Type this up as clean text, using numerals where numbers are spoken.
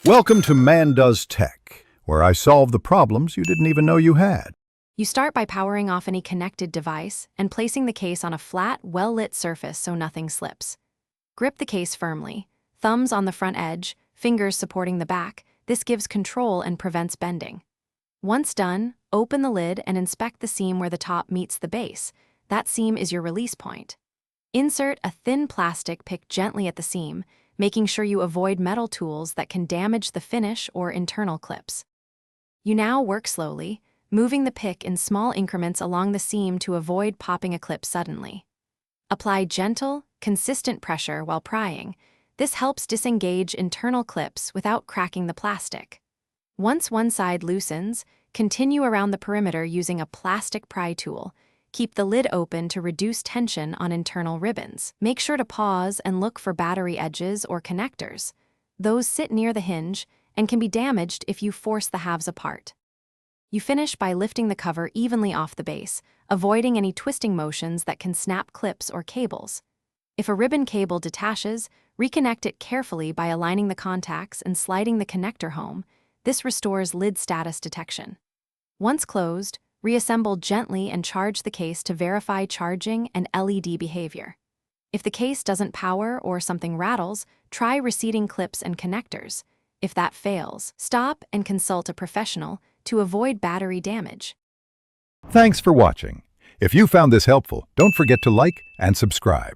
Welcome to Man Does Tech, where I solve the problems you didn't even know you had. You start by powering off any connected device and placing the case on a flat, well-lit surface so nothing slips. Grip the case firmly, thumbs on the front edge, fingers supporting the back. This gives control and prevents bending. Once done, open the lid and inspect the seam where the top meets the base. That seam is your release point. Insert a thin plastic pick gently at the seam, making sure you avoid metal tools that can damage the finish or internal clips. You now work slowly, moving the pick in small increments along the seam to avoid popping a clip suddenly. Apply gentle, consistent pressure while prying. This helps disengage internal clips without cracking the plastic. Once one side loosens, continue around the perimeter using a plastic pry tool. Keep the lid open to reduce tension on internal ribbons. Make sure to pause and look for battery edges or connectors. Those sit near the hinge and can be damaged if you force the halves apart. You finish by lifting the cover evenly off the base, avoiding any twisting motions that can snap clips or cables. If a ribbon cable detaches, reconnect it carefully by aligning the contacts and sliding the connector home. This restores lid status detection. Once closed, reassemble gently and charge the case to verify charging and LED behavior. If the case doesn't power or something rattles, try reseating clips and connectors. If that fails, stop and consult a professional to avoid battery damage. Thanks for watching. If you found this helpful, don't forget to like and subscribe.